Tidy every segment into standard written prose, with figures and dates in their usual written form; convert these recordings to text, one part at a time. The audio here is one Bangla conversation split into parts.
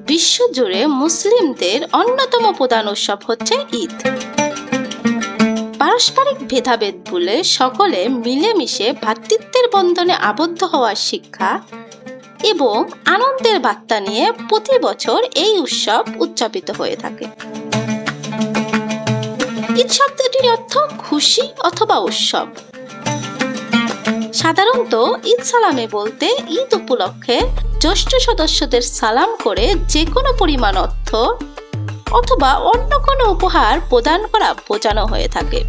বিশ্বজুড়ে মুসলিমদের অন্যতম প্রধান উৎসব হচ্ছে ঈদ। পারস্পরিক ভেদাভেদ ভুলে সকলে মিলেমিশে ভ্রাতৃত্বের বন্ধনে আবদ্ধ হওয়ার শিক্ষা এবং আনন্দের বার্তা নিয়ে প্রতি বছর এই উৎসব উদযাপিত হয়ে থাকে। ঈদ শব্দটির অর্থ খুশি অথবা উৎসব। সাধারণত ঈদ সালামে বলতে ঈদ উপলক্ষে জ্যেষ্ঠ সদস্যদের সালাম করে যে কোনো পরিমাণ অর্থ অথবা অন্য কোনো উপহার প্রদান করা বোঝানো হয়ে থাকে।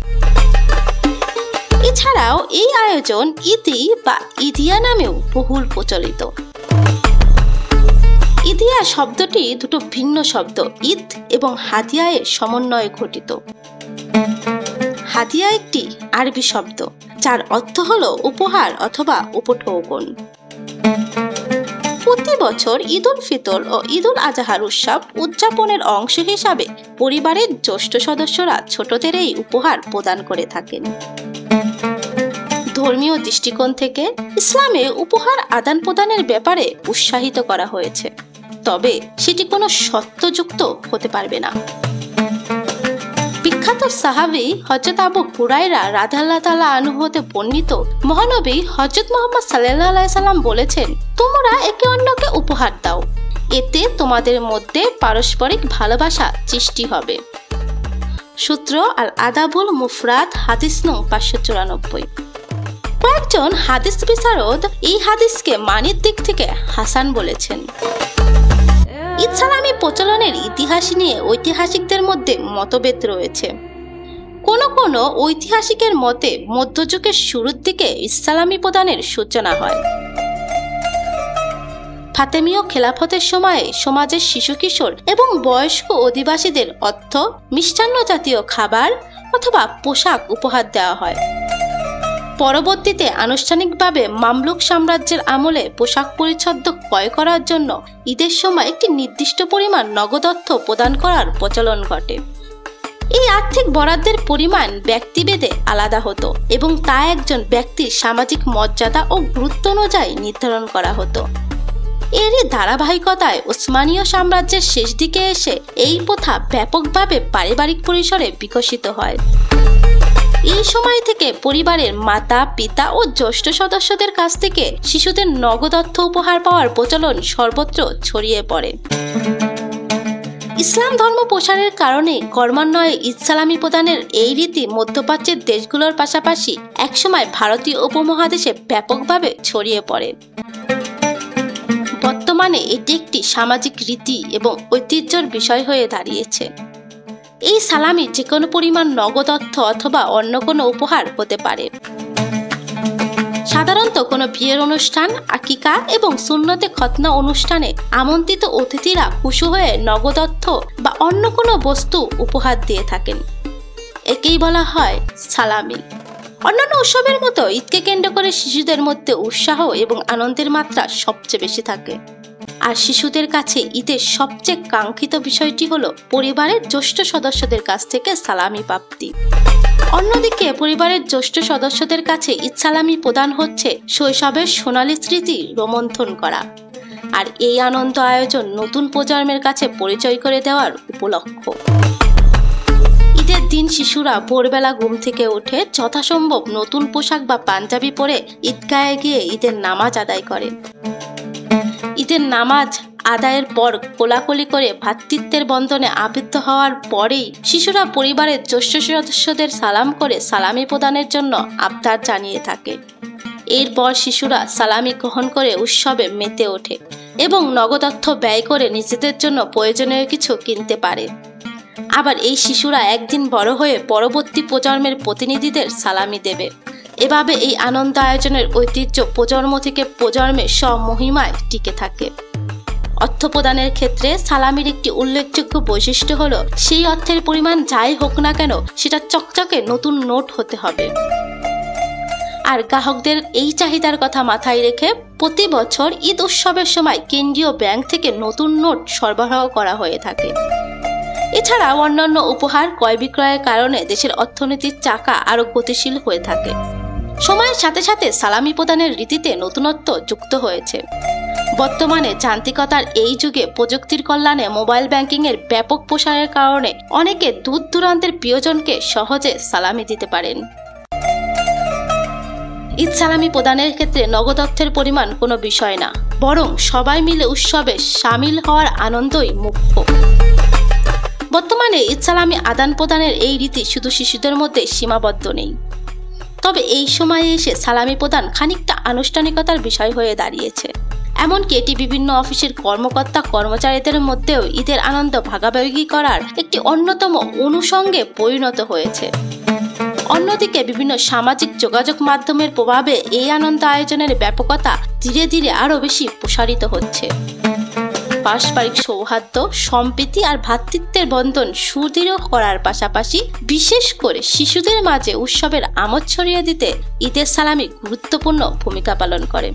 এছাড়াও এই আয়োজন ঈদি বা ঈদিয়া নামেও বহুল প্রচলিত। ঈদিয়া শব্দটি দুটো ভিন্ন শব্দ ঈদ এবং হাদিয়া এর সমন্বয়ে গঠিত। হাদিয়া একটি আরবি শব্দ যার অর্থ হলো উপহার অথবা উপঢৌকন। প্রতি বছর ঈদ উল ফিতর ও ঈদ উল আজহার উৎসব উদযাপনের অংশ হিসাবে পরিবারের জ্যেষ্ঠ সদস্যরা ছোটদের এই উপহার প্রদান করে থাকেন। ধর্মীয় দৃষ্টিকোণ থেকে ইসলামে উপহার আদান প্রদানের ব্যাপারে উৎসাহিত করা হয়েছে, তবে সেটি কোনো শর্তযুক্ত হতে পারবে না। বিখ্যাত সাহাবী হযরত আবু হুরায়রা রাদিয়াল্লাহু তাআলা আনহু হতে বর্ণিত মহানবী হযরত মুহাম্মদ সাল্লাল্লাহু আলাইহি সাল্লাম বলেছেন, তোমরা একে অন্যকে উপহার দাও, এতে তোমাদের মধ্যে পারস্পরিক ভালোবাসা সৃষ্টি হবে। সূত্র আল আদাবুল মুফরাদ হাদিস নং 594। কয়েকজন হাদিস বিশারদ এই হাদিসকে মানের দিক থেকে হাসান বলেছেন। ঈদ সালামি প্রচলনের ইতিহাস নিয়ে ঐতিহাসিকদের মধ্যে মতভেদ রয়েছে। কোন ঐতিহাসিকের মতে মধ্যযুগের শুরুর দিকে ঈদ সালামি প্রদানের সূচনা হয়। ফাতেমীয় খেলাফতের সময়ে সমাজের শিশু কিশোর এবং বয়স্ক অধিবাসীদের অর্থ, মিষ্টান্ন জাতীয় খাবার অথবা পোশাক উপহার দেওয়া হয়। পরবর্তীতে আনুষ্ঠানিকভাবে মামলুক সাম্রাজ্যের আমলে পোশাক পরিচ্ছদ ক্রয় করার জন্য ঈদের সময় একটি নির্দিষ্ট পরিমাণ নগদ অর্থ প্রদান করার প্রচলন ঘটে। এই আর্থিক বরাদ্দের পরিমাণ ব্যক্তিভেদে আলাদা হতো এবং তা একজন ব্যক্তির সামাজিক মর্যাদা ও গুরুত্ব অনুযায়ী নির্ধারণ করা হতো। এরই ধারাবাহিকতায় ওসমানীয় সাম্রাজ্যের শেষ দিকে এসে এই প্রথা ব্যাপকভাবে পারিবারিক পরিসরে বিকশিত হয়। এই সময় থেকে পরিবারের মাতা, পিতা ও জ্যেষ্ঠ সদস্যদের কাছ থেকে শিশুদের নগদ অর্থ উপহার পাওয়ার প্রচলন সর্বত্র ছড়িয়ে পড়ে। ইসলাম ধর্ম প্রসারের কারণে ক্রমান্বয়ে ঈদ সালামি প্রদানের এই রীতি মধ্যপ্রাচ্যের দেশগুলোর পাশাপাশি একসময় ভারতীয় উপমহাদেশে ব্যাপকভাবে ছড়িয়ে পড়ে। বর্তমানে এটি একটি সামাজিক রীতি এবং ঐতিহ্যের বিষয় হয়ে দাঁড়িয়েছে। এই সালামি যে কোনো পরিমাণ নগদ অর্থ অথবা অন্য কোনো উপহার হতে পারে। সাধারণত কোনো বিয়ের অনুষ্ঠান, আকিকা এবং সুন্নতে খতনা অনুষ্ঠানে আমন্ত্রিত অতিথিরা খুশি হয়ে নগদ অর্থ বা অন্য কোনো বস্তু উপহার দিয়ে থাকেন। একেই বলা হয় সালামি। অন্যান্য উৎসবের মতো ঈদকে কেন্দ্র করে শিশুদের মধ্যে উৎসাহ এবং আনন্দের মাত্রা সবচেয়ে বেশি থাকে। আর শিশুদের কাছে ঈদের সবচেয়ে কাঙ্ক্ষিত বিষয়টি হলো পরিবারের জ্যেষ্ঠ সদস্যদের কাছ থেকে সালামি প্রাপ্তি। অন্যদিকে পরিবারের জ্যেষ্ঠ সদস্যদের কাছে ঈদ সালামি প্রদান হচ্ছে শৈশবের সোনালী স্মৃতি রোমন্থন করা। আর এই আনন্দ আয়োজন নতুন প্রজন্মের কাছে পরিচয় করে দেওয়ার উপলক্ষ। ঈদের দিন শিশুরা ভোরবেলা ঘুম থেকে উঠে যথাসম্ভব নতুন পোশাক বা পাঞ্জাবি পরে ঈদগাহে গিয়ে ঈদের নামাজ আদায় করে। ঈদের নামাজ আদায়ের পর কোলাকুলি করে ভ্রাতৃত্বের বন্ধনে আবদ্ধ হওয়ার পরেই শিশুরা পরিবারের জ্যেষ্ঠ সদস্যদের সালাম করে সালামি প্রদানের জন্য আবদার জানিয়ে থাকে। এরপর শিশুরা সালামি গ্রহণ করে উৎসবে মেতে ওঠে এবং নগদ অর্থ ব্যয় করে নিজেদের জন্য প্রয়োজনীয় কিছু কিনতে পারে। আবার এই শিশুরা একদিন বড় হয়ে পরবর্তী প্রজন্মের প্রতিনিধিদের সালামি দেবে। এভাবে এই আনন্দ আয়োজনের ঐতিহ্য প্রজন্ম থেকে প্রজন্মে স্বমহিমায় টিকে থাকে। অর্থ প্রদানের ক্ষেত্রে সালামির একটি উল্লেখযোগ্য বৈশিষ্ট্য হলো সেই অর্থের পরিমাণ যাই হোক না কেন সেটা চকচকে নতুন নোট হতে হবে। আর গ্রাহকদের এই চাহিদার কথা মাথায় রেখে প্রতি বছর ঈদ উৎসবের সময় কেন্দ্রীয় ব্যাংক থেকে নতুন নোট সরবরাহ করা হয়ে থাকে। এছাড়াও অন্যান্য উপহার ক্রয় বিক্রয়ের কারণে দেশের অর্থনীতির চাকা আরো গতিশীল হয়ে থাকে। সময়ের সাথে সাথে সালামি প্রদানের রীতিতে নতুনত্ব যুক্ত হয়েছে। বর্তমানে যান্ত্রিকতার এই যুগে প্রযুক্তির কল্যাণে মোবাইল ব্যাংকিংয়ের ব্যাপক প্রসারের কারণে অনেকে দূর দূরান্তের প্রিয়জনকে সহজে সালামি দিতে পারেন। ঈদ সালামি প্রদানের ক্ষেত্রে নগদ অর্থের পরিমাণ কোনো বিষয় না, বরং সবাই মিলে উৎসবে সামিল হওয়ার আনন্দই মুখ্য। বর্তমানে ঈদ সালামি আদান প্রদানের এই রীতি শুধু শিশুদের মধ্যে সীমাবদ্ধ নেই। তবে এই সময়ে এসে সালামি প্রদান খানিকটা আনুষ্ঠানিকতার বিষয় হয়ে দাঁড়িয়েছে। এমনকি এটি বিভিন্ন অফিসের কর্মকর্তা কর্মচারীদের মধ্যেও ঈদের আনন্দ ভাগাভাগি করার একটি অন্যতম অনুষঙ্গে পরিণত হয়েছে। অন্যদিকে বিভিন্ন সামাজিক যোগাযোগ মাধ্যমের প্রভাবে এই আনন্দ আয়োজনের ব্যাপকতা ধীরে ধীরে আরও বেশি প্রসারিত হচ্ছে। পারস্পরিক সৌহার্দ্য, সম্প্রীতি আর ভ্রাতৃত্বের বন্ধন সুদৃঢ় করার পাশাপাশি বিশেষ করে শিশুদের মাঝে উৎসবের আমোদ ছড়িয়ে দিতে ঈদের সালামি গুরুত্বপূর্ণ ভূমিকা পালন করে।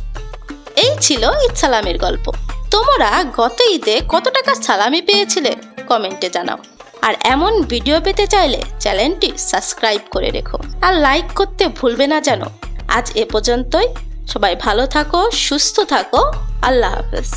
এই ছিল ঈদ সালামির গল্প। তোমরা গত ঈদে কত টাকা সালামি পেয়েছিলে কমেন্টে জানাও। আর এমন ভিডিও পেতে চাইলে চ্যানেলটি সাবস্ক্রাইব করে রেখো আর লাইক করতে ভুলবে না যেন। আজ এ পর্যন্তই। সবাই ভালো থাকো, সুস্থ থাকো। আল্লাহ হাফেজ।